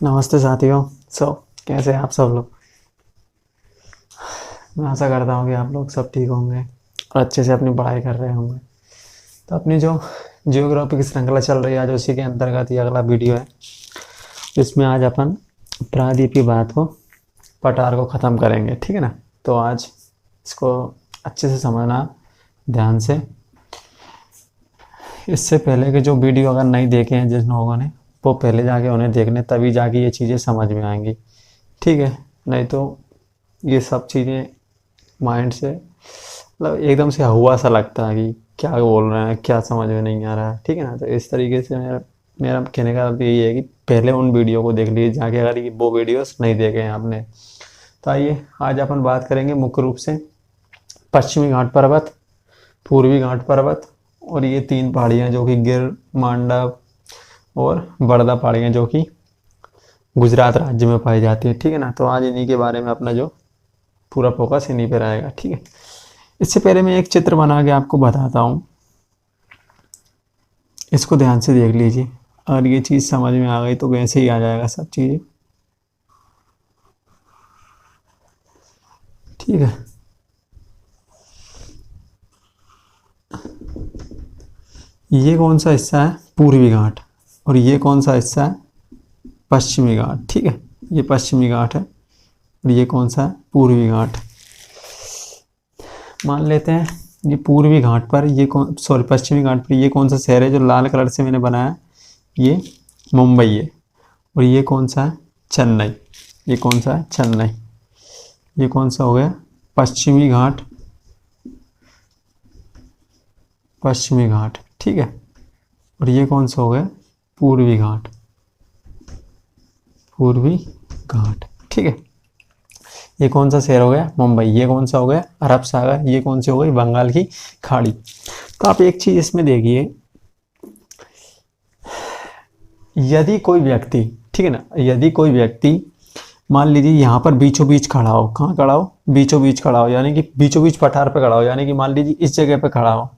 नमस्ते साथियों। कैसे हैं आप सब लोग। मैं आशा करता हूँ कि आप लोग सब ठीक होंगे और अच्छे से अपनी पढ़ाई कर रहे होंगे। तो अपनी जो जियोग्राफी की श्रृंखला चल रही है, आज उसी के अंतर्गत ये अगला वीडियो है। इसमें आज अपन प्रायद्वीपीय बात को पठार को ख़त्म करेंगे, ठीक है ना। तो आज इसको अच्छे से समझना ध्यान से। इससे पहले के जो वीडियो अगर नहीं देखे हैं जिन लोगों ने, वो पहले जाके उन्हें देखने, तभी जाके ये चीज़ें समझ में आएंगी, ठीक है। नहीं तो ये सब चीज़ें माइंड से मतलब एकदम से हुआ सा लगता है कि क्या बोल रहे हैं, क्या समझ में नहीं आ रहा है, ठीक है ना। तो इस तरीके से मेरा मेरा कहने का अर्थ यही है कि पहले उन वीडियो को देख लीजिए जाके, अगर ये वो वीडियोस नहीं देखे हैं आपने। तो आइए आज अपन बात करेंगे मुख्य रूप से पश्चिमी घाट पर्वत, पूर्वी घाट पर्वत और ये तीन पहाड़ियाँ जो कि गिर, मांडव और बड़दा पहाड़ियाँ जो कि गुजरात राज्य में पाई जाती है, ठीक है ना। तो आज इन्हीं के बारे में अपना जो पूरा फोकस इन्हीं पर रहेगा, ठीक है। इससे पहले मैं एक चित्र बना के आपको बताता हूँ, इसको ध्यान से देख लीजिए। अगर ये चीज़ समझ में आ गई तो वैसे ही आ जाएगा सब चीज़ें, ठीक है। ये कौन सा हिस्सा है, पूर्वी घाट, और ये कौन सा हिस्सा है, पश्चिमी घाट, ठीक है। ये पश्चिमी घाट है और ये कौन सा है, पूर्वी घाट। मान लेते हैं ये पूर्वी घाट पर ये पश्चिमी घाट पर ये कौन सा शहर है जो लाल कलर से मैंने बनाया, ये मुंबई है। और ये कौन सा है, चेन्नई। ये कौन सा है, चेन्नई। ये कौन सा हो गया, पश्चिमी घाट, पश्चिमी घाट, ठीक है। और ये कौन सा हो गया, पूर्वी घाट, पूर्वी घाट, ठीक है। ये कौन सा शहर हो गया, मुंबई। ये कौन सा हो गया, अरब सागर। ये कौन सी हो गई, बंगाल की खाड़ी। तो आप एक चीज इसमें देखिए, यदि कोई व्यक्ति, ठीक है ना, यदि कोई व्यक्ति मान लीजिए यहाँ पर बीचों बीच खड़ा हो, कहाँ खड़ा हो, बीचों बीच खड़ा हो, यानी कि बीचों बीच पठार पे खड़ा हो, यानी कि मान लीजिए इस जगह पे खड़ा हो,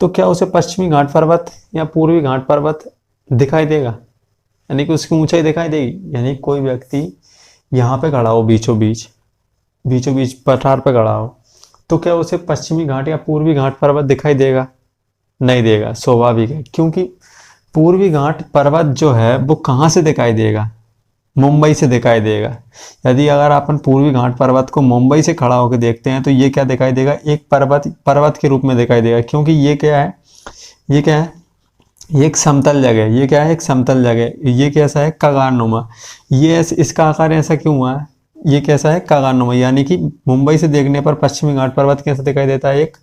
तो क्या उसे पश्चिमी घाट पर्वत या पूर्वी घाट पर्वत दिखाई देगा, यानी कि उसकी ऊंचाई दिखाई देगी। यानी कोई व्यक्ति यहाँ पे खड़ा हो, बीचों बीच पठार पे खड़ा हो, तो क्या उसे पश्चिमी घाट या पूर्वी घाट पर्वत दिखाई देगा, नहीं देगा। स्वाभाविक है, क्योंकि पूर्वी घाट पर्वत जो है वो कहाँ से दिखाई देगा, मुंबई से दिखाई देगा। यदि अगर अपन पूर्वी घाट पर्वत को मुंबई से खड़ा होकर देखते हैं तो ये क्या दिखाई देगा, एक पर्वत के रूप में दिखाई देगा। क्योंकि ये क्या है, ये क्या है, ये एक समतल जगह है। ये क्या है, एक समतल जगह। ये कैसा है, कगारनुमा। ये इसका आकार ऐसा क्यों हुआ है, ये कैसा है, कगारनुमा। यानी कि मुंबई से देखने पर पश्चिमी घाट पर्वत कैसा दिखाई देता है, एक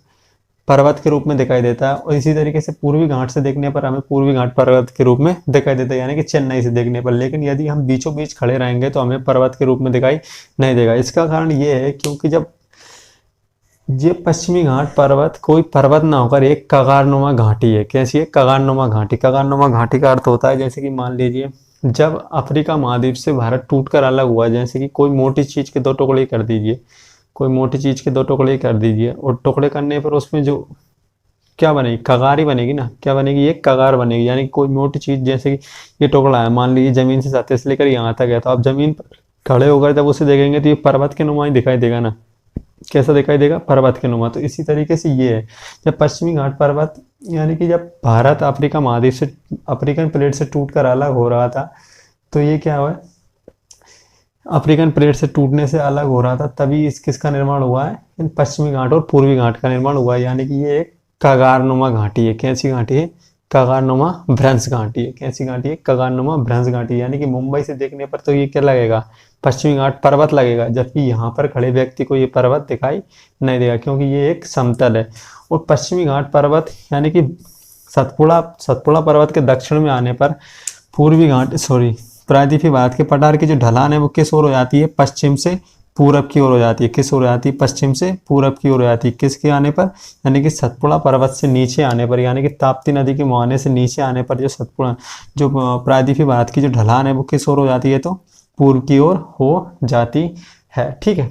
पर्वत के रूप में दिखाई देता है। और इसी तरीके से पूर्वी घाट से देखने पर हमें पूर्वी घाट पर्वत के रूप में दिखाई देता है, यानी कि चेन्नई से देखने पर। लेकिन यदि हम बीचों बीच खड़े रहेंगे तो हमें पर्वत के रूप में दिखाई नहीं देगा। इसका कारण ये है क्योंकि जब ये पश्चिमी घाट पर्वत कोई पर्वत ना होकर एक कगारनुमा घाटी है। कैसी है, कगारनुमा घाटी। कगारनुमा घाटी का अर्थ होता है, जैसे कि मान लीजिए जब अफ्रीका महाद्वीप से भारत टूटकर अलग हुआ, जैसे कि कोई मोटी चीज के दो टुकड़े कर दीजिए, कोई मोटी चीज के दो टुकड़े कर दीजिए, और टुकड़े करने पर उसमें जो क्या बनेगी, कगार ही बनेगी ना। क्या बनेगी, एक कगार बनेगी। यानी कोई मोटी चीज, जैसे कि ये टुकड़ा है, मान लीजिए जमीन से सतह से लेकर यहाँ तक है, तो आप जमीन पर खड़े होकर जब उसे देखेंगे तो ये पर्वत के नुमा ही दिखाई देगा ना। कैसा दिखाई देगा, पर्वत के नुमा। तो इसी तरीके से ये है, जब पश्चिमी घाट पर्वत, यानी कि जब भारत अफ्रीका महाद्वीप से, अफ्रीकन प्लेट से टूटकर अलग हो रहा था, तो ये क्या हुआ, अफ्रीकन प्लेट से टूटने से अलग हो रहा था, तभी किसका निर्माण हुआ है, इन पश्चिमी घाट और पूर्वी घाट का निर्माण हुआ है। यानी कि ये एक कगारनुमा घाटी है। कैसी घाटी है, कगारनुमा भ्रंश घाटी है। कैसी घाटी है, कगारनुमा भ्रंश घाटी। यानी कि मुंबई से देखने पर तो ये क्या लगेगा, पश्चिमी घाट पर्वत लगेगा, जबकि यहाँ पर खड़े व्यक्ति को ये पर्वत दिखाई नहीं देगा, क्योंकि ये एक समतल है। और पश्चिमी घाट पर्वत यानी कि सतपुड़ा पर्वत के दक्षिण में आने पर पूर्वी घाट प्रायद्वीपीय भारत के पठार की जो ढलान है वो किस ओर हो जाती है, पश्चिम से पूरब की ओर हो जाती है। किस ओर हो जाती है, पश्चिम से पूरब की ओर हो जाती है। किसके आने पर, यानी कि सतपुड़ा पर्वत से नीचे आने पर, यानी कि ताप्ती नदी के मुहाने से नीचे आने पर जो प्रायद्वीपीय भारत की जो ढलान है वो किस ओर हो जाती है, तो पूर्व की ओर हो जाती है, ठीक है।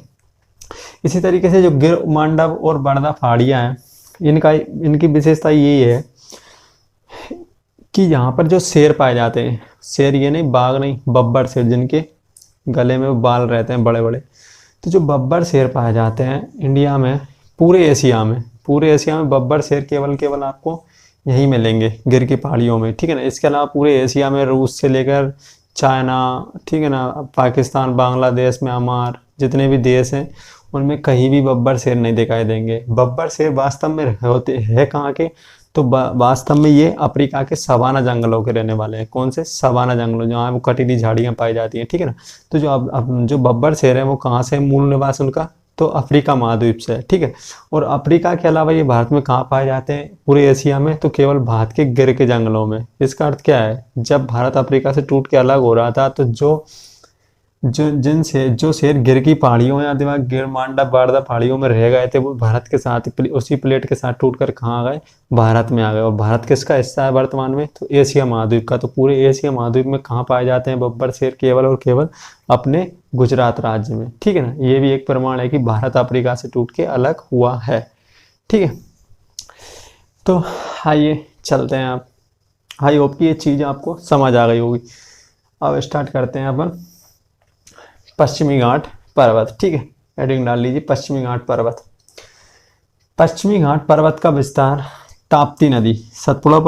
इसी तरीके से जो गिर, मांडव और बड़दा पहाड़ियाँ हैं, इनकी विशेषता यही है कि यहाँ पर जो शेर पाए जाते हैं, शेर ये नहीं, बाघ नहीं, बब्बर शेर, जिनके गले में वो बाल रहते हैं बड़े बड़े, तो जो बब्बर शेर पाए जाते हैं इंडिया में, पूरे एशिया में बब्बर शेर केवल आपको यहीं मिलेंगे, गिर की पहाड़ियों में, ठीक है ना। इसके अलावा पूरे एशिया में रूस से लेकर चाइना, ठीक है ना, पाकिस्तान, बांग्लादेश, म्यांमार, जितने भी देश हैं उनमें कहीं भी बब्बर शेर नहीं दिखाई देंगे। बब्बर शेर वास्तव में होते हैं कहाँ के, तो वास्तव में ये अफ्रीका के सवाना जंगलों के रहने वाले हैं। कौन से? सवाना जंगलों, जहाँ वो कटीली झाड़ियाँ पाई जाती हैं, ठीक है ना। तो जो बब्बर शेर है वो कहाँ से मूल निवास उनका, तो अफ्रीका महाद्वीप से है, ठीक है। और अफ्रीका के अलावा ये भारत में कहाँ पाए जाते हैं? पूरे एशिया में, तो केवल भारत के गिर के जंगलों में। इसका अर्थ क्या है? जब भारत अफ्रीका से टूट के अलग हो रहा था तो जो शेर गिर की पहाड़ियों या दिमाग गिर मांडा बारदा पहाड़ियों में रह गए थे, वो भारत के साथ उसी प्लेट के साथ टूटकर कहाँ आ गए? भारत में आ गए। और भारत किसका हिस्सा है वर्तमान में? तो एशिया महाद्वीप का। तो पूरे एशिया महाद्वीप में कहाँ पाए जाते हैं बब्बर शेर? केवल और केवल अपने गुजरात राज्य में, ठीक है ना। ये भी एक प्रमाण है कि भारत अफ्रीका से टूट के अलग हुआ है, ठीक है। तो आइए चलते हैं। आप, आई होप कि ये चीज़ आपको समझ आ गई होगी। अब स्टार्ट करते हैं अपन पश्चिमी घाट पर्वत, ठीक है। हेडिंग डाल लीजिए पश्चिमी घाट पर्वत। पश्चिमी घाट पर्वत का विस्तार ताप्ती नदी, सतपुड़ा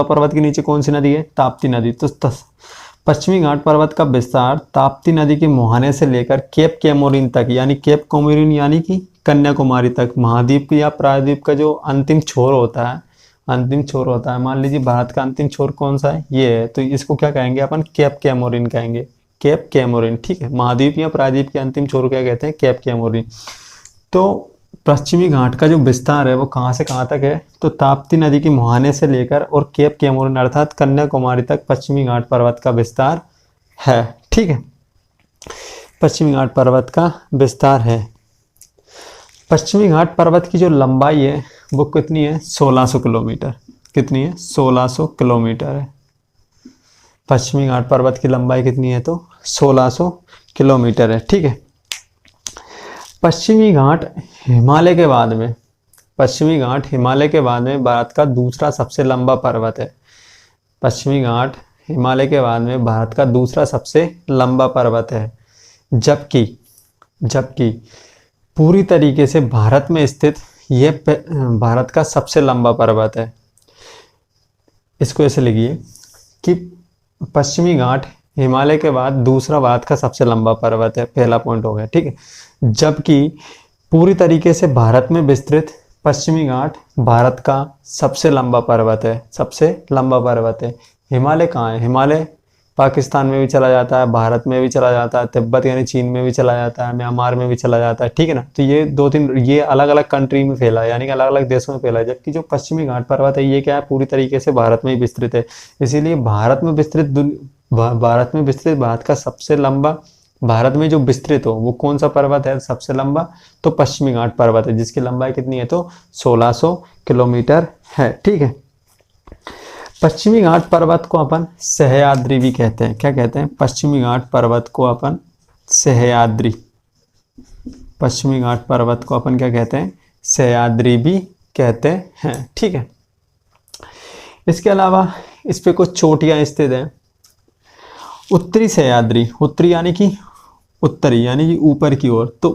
पर्वत के नीचे कौन सी नदी है? ताप्ती नदी। तो पश्चिमी घाट पर्वत का विस्तार ताप्ती नदी के मुहाने से लेकर केप कैमोरिन तक, यानी केप कैमोरिन यानी कि कन्याकुमारी तक, महाद्वीप या प्रायद्वीप का जो अंतिम छोर होता है, मान लीजिए भारत का अंतिम छोर कौन सा है? ये है। तो इसको क्या कहेंगे अपन? केप कैमोरिन कहेंगे, केप कैमोरिन, ठीक है। महाद्वीप या प्रायद्वीप के अंतिम छोर क्या कहते हैं? Cape Comorin. तो पश्चिमी घाट का जो विस्तार है वो कहाँ से कहाँ तक है? तो ताप्ती नदी की मुहाने से लेकर और केप कैमोरिन अर्थात कन्याकुमारी तक पश्चिमी घाट पर्वत का विस्तार है, ठीक है। पश्चिमी घाट पर्वत का विस्तार है। पश्चिमी घाट पर्वत की जो लंबाई है वो कितनी है? 1600 किलोमीटर। कितनी है? 1600 किलोमीटर है। पश्चिमी घाट पर्वत की लंबाई कितनी है? तो 1600 किलोमीटर है, ठीक है। पश्चिमी घाट हिमालय के बाद में भारत का दूसरा सबसे लंबा पर्वत है। पश्चिमी घाट हिमालय के बाद में भारत का दूसरा सबसे लंबा पर्वत है, जबकि पूरी तरीके से भारत में स्थित यह भारत का सबसे लंबा पर्वत है। इसको ऐसे लिखिए कि पश्चिमी घाट हिमालय के बाद दूसरा भारत का सबसे लंबा पर्वत है, पहला पॉइंट हो गया, ठीक है। जबकि पूरी तरीके से भारत में विस्तृत पश्चिमी घाट भारत का सबसे लंबा पर्वत है, हिमालय कहाँ है? हिमालय पाकिस्तान में भी चला जाता है, भारत में भी चला जाता है, तिब्बत यानी चीन में भी चला जाता है, म्यांमार में भी चला जाता है, ठीक है ना। तो ये अलग अलग कंट्री में फैला है, यानी कि अलग अलग देशों में फैला है। जबकि जो पश्चिमी घाट पर्वत है ये क्या है? पूरी तरीके से भारत में ही विस्तृत है। इसीलिए भारत में विस्तृत भारत का सबसे लंबा, भारत में जो विस्तृत हो वो कौन सा पर्वत है सबसे लंबा? तो पश्चिमी घाट पर्वत है, जिसकी लंबाई कितनी है? तो 1600 किलोमीटर है, ठीक है। पश्चिमी घाट पर्वत को अपन सह्याद्री भी कहते हैं। क्या कहते हैं? पश्चिमी घाट पर्वत को अपन सह्याद्री, पश्चिमी घाट पर्वत को अपन क्या कहते हैं? सह्याद्री भी कहते हैं, ठीक है। इसके अलावा इस पे कुछ चोटियां स्थित हैं। उत्तरी सह्याद्री, उत्तरी यानी कि ऊपर की ओर, तो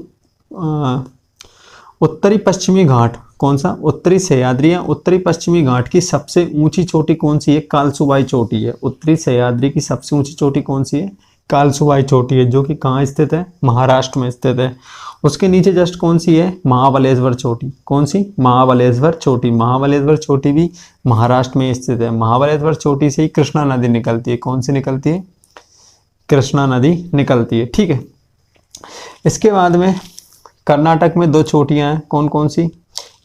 उत्तरी पश्चिमी घाट कौन सा? उत्तरी सह्याद्री या उत्तरी पश्चिमी घाट की सबसे ऊंची चोटी कौन सी है? कालसुबाई चोटी है। उत्तरी सह्याद्री की सबसे ऊंची चोटी कौन सी है? कालसुबाई चोटी है, जो कि कहाँ स्थित है? महाराष्ट्र में स्थित है। उसके नीचे जस्ट कौन सी है? महाबलेश्वर चोटी। कौन सी? महाबलेश्वर चोटी। महाबलेश्वर चोटी भी महाराष्ट्र में स्थित है। महाबलेश्वर चोटी से ही कृष्णा नदी निकलती है। कौन सी निकलती है? कृष्णा नदी निकलती है, ठीक है। इसके बाद में कर्नाटक में दो चोटियां हैं, कौन कौन सी?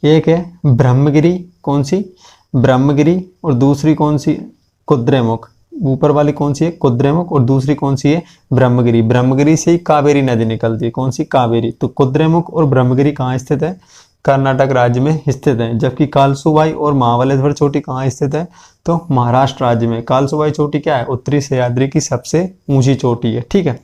एक है ब्रह्मगिरी, कौन सी? ब्रह्मगिरी, और दूसरी कौन सी? कुद्रेमुख। ऊपर वाली कौन सी है? कुद्रेमुख, और दूसरी कौन सी है? ब्रह्मगिरी। ब्रह्मगिरी से ही कावेरी नदी निकलती है। कौन सी? कावेरी। तो कुद्रेमुख और ब्रह्मगिरी कहाँ स्थित है? कर्नाटक राज्य में स्थित है। जबकि कालसुबाई और महाबलेश्वर चोटी कहाँ स्थित है? तो महाराष्ट्र राज्य में। कालसुबाई चोटी क्या है? उत्तरी सह्याद्री की सबसे ऊंची चोटी है, ठीक है।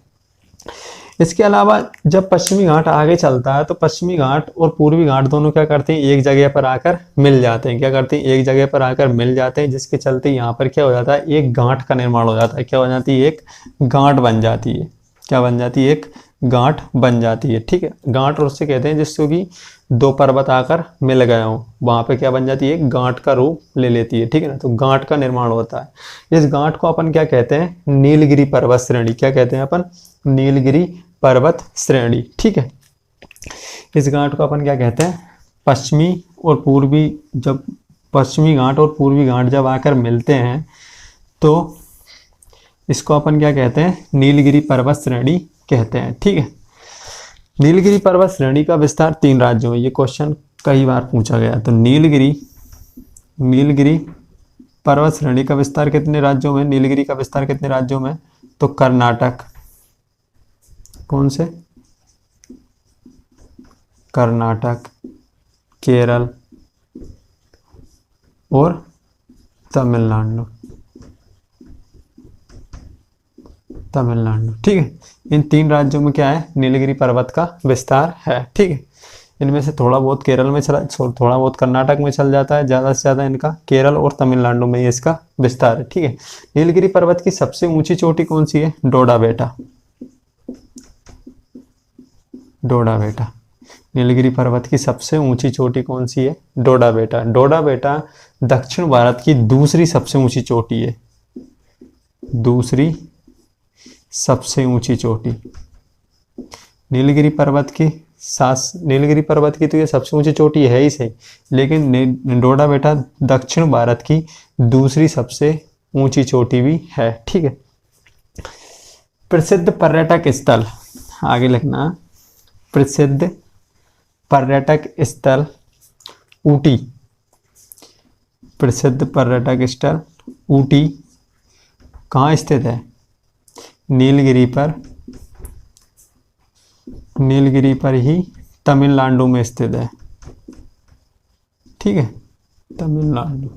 इसके अलावा जब पश्चिमी घाट आगे चलता है तो पश्चिमी घाट और पूर्वी घाट दोनों क्या करते हैं, एक जगह पर आकर मिल जाते हैं। क्या करते हैं, एक जगह पर आकर मिल जाते हैं, जिसके चलते यहाँ पर क्या हो जाता है, एक गांठ का निर्माण हो जाता है। क्या हो जाती है, एक गांठ बन जाती है। क्या बन जाती है, एक गांठ बन जाती है। ठीक है, गांठ और उससे कहते हैं जिससे कि दो पर्वत आकर मिल गए हों, वहां पे क्या बन जाती है, एक गांठ का रूप ले लेती है। ठीक है ना, तो गांठ का निर्माण होता है। इस गांठ को अपन क्या कहते हैं, नीलगिरी पर्वत श्रेणी। क्या कहते हैं अपन, नीलगिरी पर्वत श्रेणी। ठीक है, इस घाट को अपन क्या कहते हैं, पश्चिमी और पूर्वी, जब पश्चिमी घाट और पूर्वी घाट जब आकर मिलते हैं तो इसको अपन क्या कहते हैं, नीलगिरी पर्वत श्रेणी कहते हैं। ठीक है, नीलगिरी पर्वत श्रेणी का विस्तार 3 राज्यों में, ये क्वेश्चन कई बार पूछा गया। तो नीलगिरी पर्वत श्रेणी का विस्तार कितने राज्यों में, नीलगिरी का विस्तार कितने राज्यों में, तो कर्नाटक, कौन से, कर्नाटक, केरल और तमिलनाडु। ठीक है, इन 3 राज्यों में क्या है, नीलगिरी पर्वत का विस्तार है। ठीक है, इनमें से थोड़ा बहुत केरल में चला, थोड़ा बहुत कर्नाटक में चल जाता है, ज़्यादा से ज़्यादा इनका केरल और तमिलनाडु में इसका विस्तार है। ठीक है, नीलगिरी पर्वत की सबसे ऊंची चोटी कौन सी है, डोडा बेटा। डोडा बेटा, नीलगिरी पर्वत की सबसे ऊंची चोटी कौन सी है, डोडा बेटा। डोडा बेटा दक्षिण भारत की दूसरी सबसे ऊंची चोटी है, दूसरी सबसे ऊंची चोटी। नीलगिरी पर्वत की तो ये सबसे ऊंची चोटी है ही सही, लेकिन डोडा बेटा दक्षिण भारत की दूसरी सबसे ऊंची चोटी भी है। ठीक है, प्रसिद्ध पर्यटक स्थल, आगे लिखना, प्रसिद्ध पर्यटक स्थल ऊटी। प्रसिद्ध पर्यटक स्थल ऊटी कहाँ स्थित है, नीलगिरी पर ही तमिलनाडु में स्थित है। ठीक है, तमिलनाडु।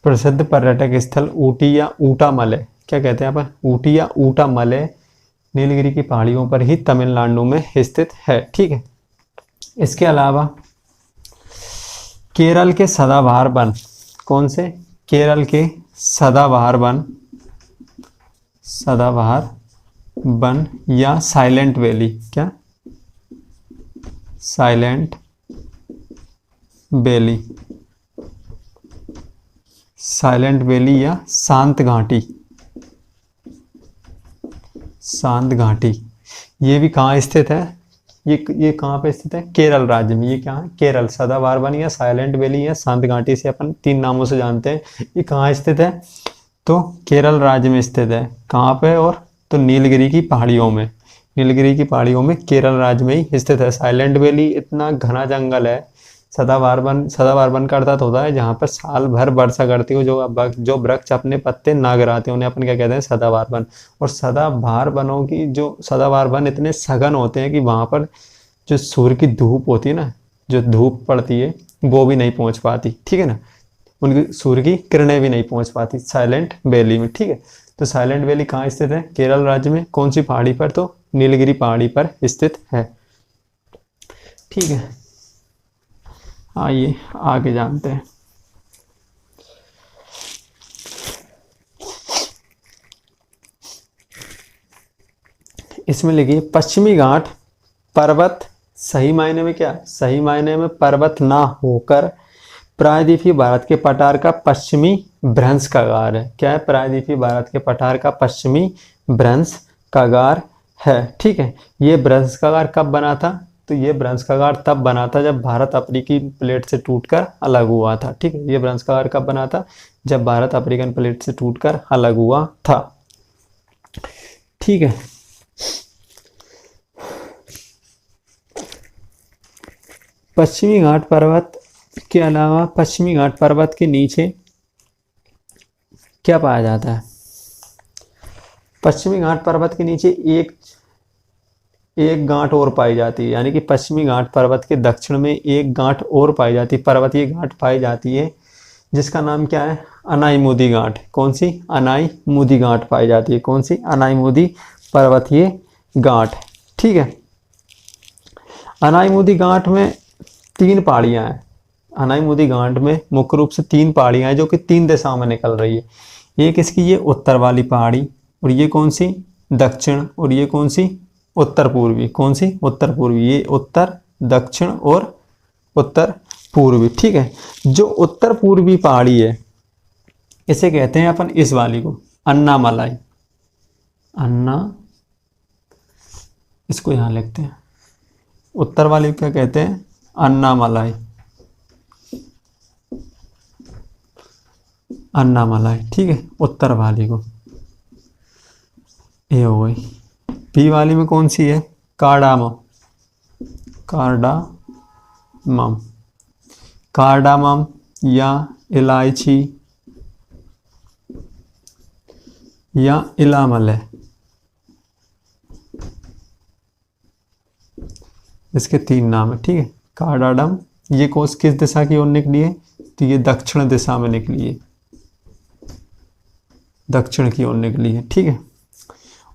प्रसिद्ध पर्यटक स्थल ऊटी या ऊटामले, क्या कहते हैं अपन, ऊटी या ऊटामले नीलगिरी की पहाड़ियों पर ही तमिलनाडु में स्थित है। ठीक है, इसके अलावा केरल के सदाबहार वन, कौन से, केरल के सदाबहार वन या साइलेंट वैली, क्या, साइलेंट वैली या शांत घाटी, ये भी कहाँ स्थित है, ये कहाँ पे स्थित है, केरल राज्य में। ये क्या है, केरल, सदाबहार वन या साइलेंट वैली या शांत घाटी से अपन 3 नामों से जानते हैं। ये कहाँ स्थित है, तो केरल राज्य में स्थित है। कहाँ पे, और तो नीलगिरी की पहाड़ियों में, केरल राज्य में ही स्थित है। साइलेंट वैली इतना घना जंगल है। सदाबहार वन का अर्थात होता है जहाँ पर साल भर वर्षा करती हो, जो वृक्ष अपने पत्ते ना गिराते, उन्हें अपन क्या कहते हैं, सदाबहार वन। और सदाबहार वन इतने सघन होते हैं कि वहाँ पर जो सूर्य की धूप होती है ना, जो धूप पड़ती है वो भी नहीं पहुँच पाती। ठीक है ना, उनकी सूर्य की किरणें भी नहीं पहुँच पाती साइलेंट वैली में। ठीक है, तो साइलेंट वैली कहाँ स्थित है, केरल राज्य में। कौन सी पहाड़ी पर, तो नीलगिरी पहाड़ी पर स्थित है। ठीक है, आइए आगे जानते हैं। इसमें लिखिए, पश्चिमी घाट पर्वत सही मायने में क्या, सही मायने में पर्वत ना होकर प्रायद्वीपीय भारत के पठार का पश्चिमी भ्रंश कागार है। क्या है, प्रायद्वीपीय भारत के पठार का पश्चिमी भ्रंश कागार है। ठीक है, ये भ्रंश कागार कब बना था, तो ये भ्रंश कागार तब बना था जब भारत अफ्रीकी प्लेट से टूटकर अलग हुआ था। ठीक है, ये भ्रंश कागार कब बना था, जब भारत अफ्रीकन प्लेट से टूटकर अलग हुआ था। ठीक है, पश्चिमी घाट पर्वत के अलावा पश्चिमी घाट पर्वत के नीचे क्या पाया जाता है, पश्चिमी घाट पर्वत के नीचे एक गांठ और पाई जाती है। यानी कि पश्चिमी घाट पर्वत के दक्षिण में एक गांठ और पाई जाती है, पर्वतीय गांठ पाई जाती है, जिसका नाम क्या है, अनाईमुदी गांठ। कौन सी, अनाईमुदी गांठ पाई जाती है। कौन सी, अनाईमुदी पर्वतीय गांठ, ठीक है। अनाईमुदी गांठ में 3 पहाड़ियां हैं। अनाईमुदी गांठ में मुख्य रूप से 3 पहाड़ियां हैं जो कि 3 दिशाओं में निकल रही है। एक इसकी ये उत्तर वाली पहाड़ी, और ये कौन सी, दक्षिण, और ये कौन सी, उत्तर पूर्वी। कौन सी, उत्तर पूर्वी। ये उत्तर, दक्षिण और उत्तर पूर्वी, ठीक है। जो उत्तर पूर्वी पहाड़ी है इसे कहते हैं अपन, इस वाली को, अन्नामलाई। अन्ना, इसको यहां लिखते हैं। उत्तर वाली क्या कहते हैं, अन्नामलाई। अन्नामलाई, ठीक है, उत्तर वाली को। ये हो गई। बी वाली में कौन सी है, कार्डामम। कार्डामम, कार्डामम या इलायची या इलामलय, इसके 3 नाम है, ठीक है। कार्डाडम, ये कोस किस दिशा की ओर निकली है, तो ये दक्षिण दिशा में निकली है, दक्षिण की ओर निकली है, ठीक है।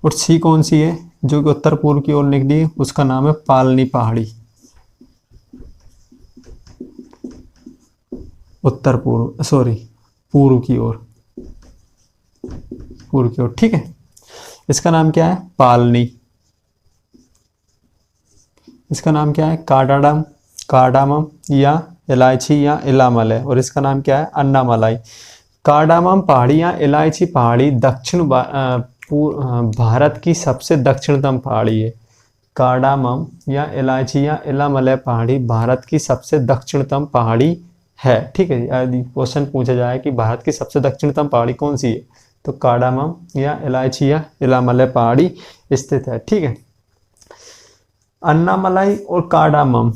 और सी कौन सी है, जो कि उत्तर पूर्व की ओर निकली है, उसका नाम है पालनी पहाड़ी। उत्तर पूर्व, सॉरी, पूर्व की ओर, पूर्व की ओर, ठीक है। इसका नाम क्या है, पालनी। इसका नाम क्या है, कार्डाडम, कार्डामम या इलायची या इलामलय, और इसका नाम क्या है, अन्नामलाई। कार्डामम पहाड़ी या इलायची पहाड़ी दक्षिण भारत की सबसे दक्षिणतम पहाड़ी है। कार्डामम या इलायची या इलामलय पहाड़ी भारत की सबसे दक्षिणतम पहाड़ी है, ठीक है। यदि क्वेश्चन पूछा जाए कि भारत की सबसे दक्षिणतम पहाड़ी कौन सी है, तो कार्डामम या इलायची या इलामलय पहाड़ी स्थित है, ठीक है। अन्नामलाई और कार्डामम,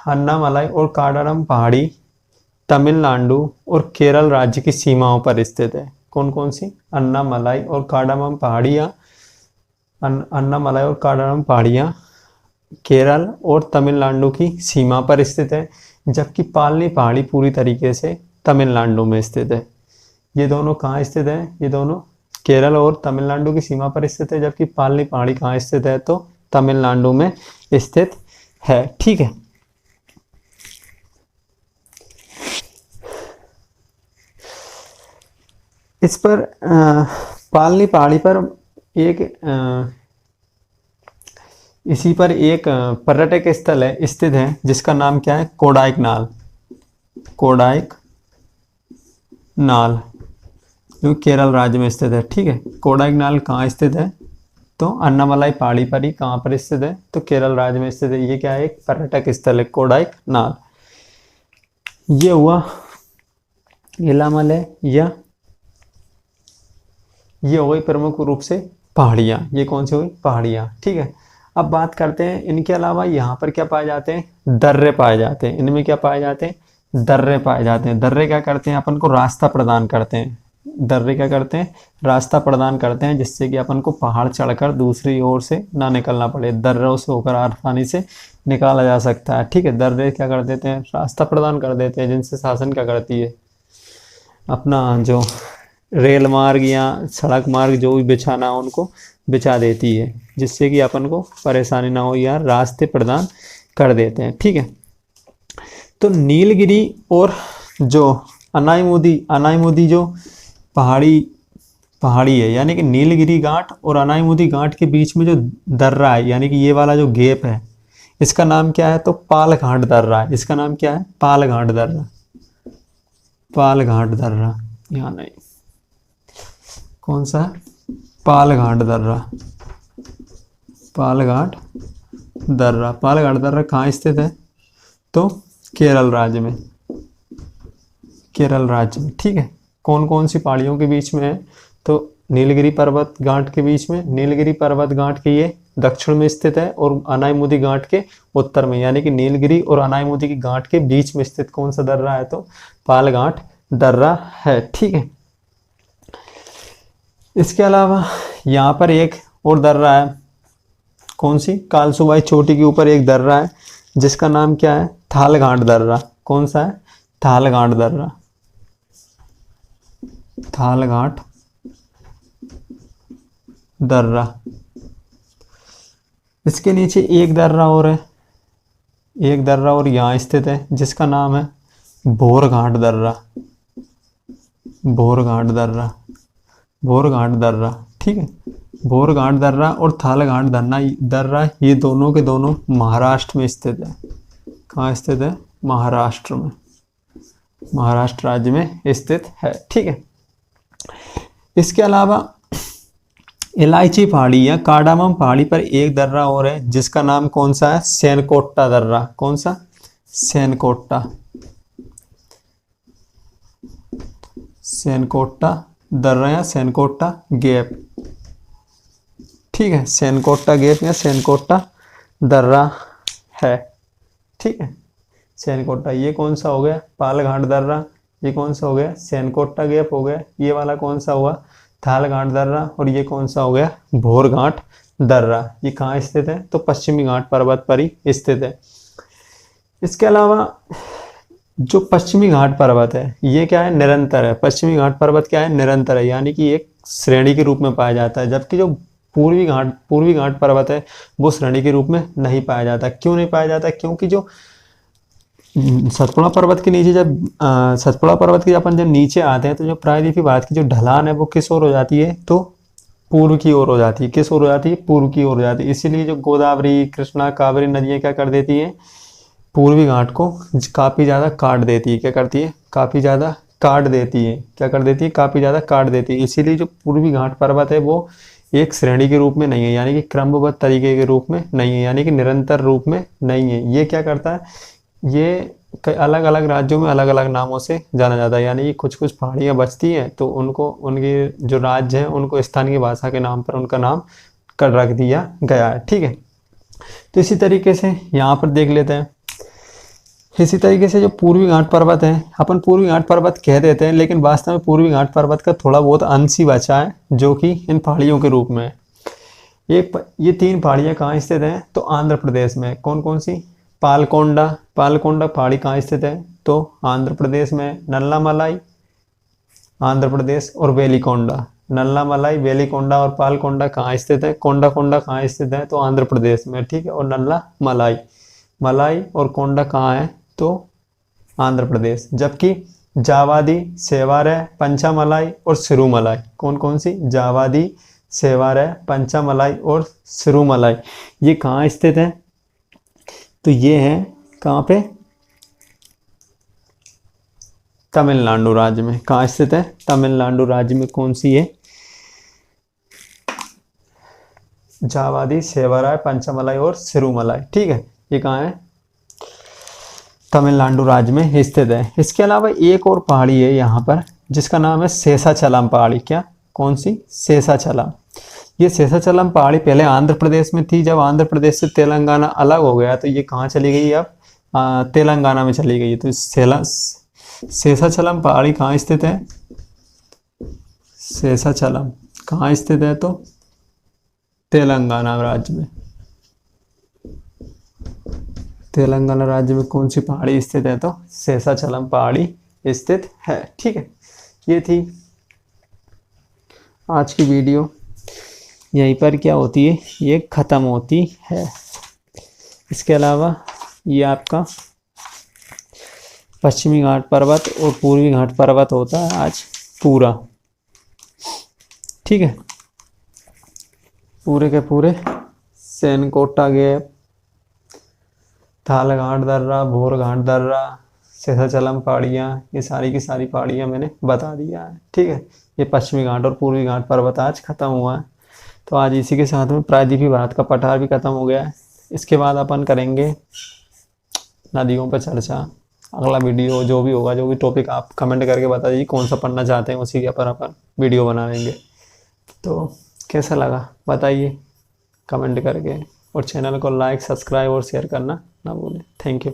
अन्नामलाई और कार्डामम पहाड़ी तमिलनाडु और केरल राज्य की सीमाओं पर स्थित है। कौन कौन सी, अन्नामलाई और कार्डामम पहाड़ियाँ, अन्नामलाई और कार्डामम पहाड़ियाँ केरल और तमिलनाडु की सीमा पर स्थित है, जबकि पालनी पहाड़ी पूरी तरीके से तमिलनाडु में स्थित है। ये दोनों कहाँ स्थित है, ये दोनों केरल और तमिलनाडु की सीमा पर स्थित है, जबकि पालनी पहाड़ी कहाँ स्थित है, तो तमिलनाडु में स्थित है, ठीक है। इस पर पालनी पहाड़ी पर एक इसी पर एक पर्यटक स्थल है, स्थित है, जिसका नाम क्या है, कोडाइक नाल। कोडाइक नाल, जो केरल राज्य में स्थित है, ठीक है। कोडाइक नाल कहाँ स्थित है, तो अन्नामलाई पहाड़ी पर ही, कहाँ पर स्थित है, तो केरल राज्य में स्थित है। ये क्या है, एक पर्यटक स्थल है, कोडाइक नाल। ये हुआ इलामलय, या ये हो गई प्रमुख रूप से पहाड़ियाँ। ये कौन सी हुई, पहाड़ियाँ, ठीक है। अब बात करते हैं इनके अलावा यहाँ पर क्या पाए जाते हैं, दर्रे पाए जाते हैं। इनमें क्या पाए जाते हैं, दर्रे पाए जाते हैं। दर्रे क्या करते हैं, अपन को रास्ता प्रदान करते हैं। दर्रे क्या करते हैं, रास्ता प्रदान करते हैं, जिससे कि अपन को पहाड़ चढ़कर दूसरी ओर से ना निकलना पड़े, दर्रों से होकर आसानी से निकाला जा सकता है, ठीक है। दर्रे क्या कर देते हैं, रास्ता प्रदान कर देते हैं, जिनसे शासन क्या करती है, अपना जो रेल मार्ग या सड़क मार्ग जो भी बिछाना हो उनको बिछा देती है, जिससे कि अपन को परेशानी ना हो, या रास्ते प्रदान कर देते हैं, ठीक है। तो नीलगिरी और जो अनाईमुदी जो पहाड़ी है, यानी कि नीलगिरी घाट और अनाईमुदी घाट के बीच में जो दर्रा है, यानी कि ये वाला जो गैप है, इसका नाम क्या है, तो पालघाट दर्रा है। इसका नाम क्या है, पालघाट दर्रा। पालघाट दर्रा, यहाँ नहीं, कौन सा, पालघाट दर्रा। पालघाट दर्रा, पालघाट दर्रा कहाँ स्थित है, तो केरल राज्य में, केरल राज्य में, ठीक है। कौन कौन सी पहाड़ियों के बीच में है, तो नीलगिरी पर्वत घाट के बीच में, नीलगिरी पर्वत घाट के ये दक्षिण में स्थित है, और अनाईमुदी घाट के उत्तर में, यानी कि नीलगिरी और अनाईमुदी की घाट के बीच में स्थित कौन सा दर्रा है, तो पालघाट दर्रा है, ठीक है। इसके अलावा यहाँ पर एक और दर्रा है, कौन सी, कालसुबाई चोटी के ऊपर एक दर्रा है, जिसका नाम क्या है, थालघाट दर्रा। कौन सा है, थालघाट दर्रा। थालघाट दर्रा, इसके नीचे एक दर्रा और है, एक दर्रा और यहाँ स्थित है जिसका नाम है भोरघाट दर्रा, भोरघाट दर्रा, भोरघाट दर्रा। ठीक है, भोरघाट दर्रा और थालघाट दर्रा ये दोनों के दोनों महाराष्ट्र में स्थित है। कहाँ स्थित है? महाराष्ट्र में, महाराष्ट्र राज्य में स्थित है। ठीक है, इसके अलावा इलायची पहाड़ी या कार्डामम पहाड़ी पर एक दर्रा और है जिसका नाम कौन सा है? सैनकोट्टा दर्रा। कौन सा? सैनकोट्टा, सैनकोट्टा दर्रा या सैनकोट्टा गैप। ठीक है, सैनकोट्टा गैप या सैनकोट्टा दर्रा है। ठीक है, सैनकोट्टा, ये कौन सा हो गया? पालघाट दर्रा। ये कौन सा हो गया? सैनकोट्टा गैप हो गया। ये वाला कौन सा हुआ? थालघाट दर्रा। और ये कौन सा हो गया? भोरघाट दर्रा। ये कहाँ स्थित है? तो पश्चिमी घाट पर्वत पर ही स्थित है। इसके अलावा जो पश्चिमी घाट पर्वत है ये क्या है? निरंतर है। पश्चिमी घाट पर्वत क्या है? निरंतर है, यानी कि एक श्रेणी के रूप में पाया जाता है। जबकि जो पूर्वी घाट पर्वत है वो श्रेणी के रूप में नहीं पाया जाता। क्यों नहीं पाया जाता? क्योंकि जो सतपुड़ा पर्वत के नीचे सतपुड़ा पर्वत के अपन जब नीचे आते हैं तो जो प्रायद्वीपीय भारत की जो ढलान है वो किस ओर हो जाती है? तो पूर्व की ओर हो जाती है। किस ओर हो जाती है? पूर्व की ओर हो जाती है। इसीलिए जो गोदावरी, कृष्णा, कावेरी नदियाँ क्या कर देती हैं? पूर्वी घाट को काफ़ी ज़्यादा काट देती है। क्या करती है? काफ़ी ज़्यादा काट देती है। क्या कर देती है? काफ़ी ज़्यादा काट देती है। इसीलिए जो पूर्वी घाट पर्वत है वो एक श्रेणी के रूप में नहीं है, यानी कि क्रमबद्ध तरीके के रूप में नहीं है, यानी कि निरंतर रूप में नहीं है। ये क्या करता है? ये अलग अलग राज्यों में अलग अलग नामों से जाना जाता है, यानी कि कुछ कुछ पहाड़ियाँ बचती हैं तो उनको, उनके जो राज्य हैं उनको स्थानीय भाषा के नाम पर उनका नाम कर रख दिया गया है। ठीक है, तो इसी तरीके से यहाँ पर देख लेते हैं। इसी तरीके से जो पूर्वी घाट पर्वत है, अपन पूर्वी घाट पर्वत कह देते हैं लेकिन वास्तव में पूर्वी घाट पर्वत का थोड़ा बहुत अंश ही बचा है जो कि इन पहाड़ियों के रूप में है। ये 3 पहाड़ियाँ कहाँ स्थित हैं? तो आंध्र प्रदेश में। कौन कौन सी? पालकोंडा, पालकोंडा पहाड़ी कहाँ स्थित है? तो आंध्र प्रदेश में। नल्लामलाई आंध्र प्रदेश, और वेलिकोंडा, नल्लामलाई, वेलिकोंडा और पालकोंडा कहाँ स्थित है? कोंडा कोंडा कहाँ स्थित है? तो आंध्र प्रदेश में। ठीक है, और नल्लामलाई, मलाई और कोंडा कहाँ है? तो आंध्र प्रदेश। जबकि जावादी, सेवारे, पंचामलाई और सिरुमलाई, कौन कौन सी? जावादी, सेवारे, पंचामलाई और सिरुमलाई, ये कहाँ स्थित है? तो ये है कहाँ पे? तमिलनाडु राज्य में। कहाँ स्थित है? तमिलनाडु राज्य में। कौन सी है? जावादी, सेवाराय, पंचामलाई और सिरुमलाई। ठीक है, ये कहाँ है? तमिलनाडु राज्य में स्थित है। इसके अलावा एक और पहाड़ी है यहाँ पर जिसका नाम है शेषाचलम पहाड़ी। क्या? कौन सी? शेषाचलम। ये शेषाचलम पहाड़ी पहले आंध्र प्रदेश में थी। जब आंध्र प्रदेश से तेलंगाना अलग हो गया तो ये कहाँ चली गई? अब तेलंगाना में चली गई। तो शेषाचलम पहाड़ी कहाँ स्थित है? शेषाचलम कहाँ स्थित है? तो तेलंगाना राज्य में। तेलंगाना राज्य में कौन सी पहाड़ी स्थित है? तो शेषाचलम पहाड़ी स्थित है। ठीक है, ये थी आज की वीडियो। यहीं पर क्या होती है? ये ख़त्म होती है। इसके अलावा ये आपका पश्चिमी घाट पर्वत और पूर्वी घाट पर्वत होता है आज पूरा। ठीक है, पूरे के पूरे सैनकोट्टा गैप, थालघाट दर्रा, भोरघाट दर्रा, शेषाचलम पहाड़ियाँ, ये सारी की सारी पहाड़ियाँ मैंने बता दिया है। ठीक है, ये पश्चिमी घाट और पूर्वी घाट पर्वत आज ख़त्म हुआ है। तो आज इसी के साथ में प्रायद्वीपीय भारत का पठार भी ख़त्म हो गया है। इसके बाद अपन करेंगे नदियों पर चर्चा। अगला वीडियो जो भी होगा, जो भी टॉपिक आप कमेंट करके बता दीजिए कौन सा पढ़ना चाहते हैं, उसी के ऊपर अपन वीडियो बनाएंगे। तो कैसा लगा बताइए कमेंट करके, और चैनल को लाइक, सब्सक्राइब और शेयर करना ना भूलें। Thank you.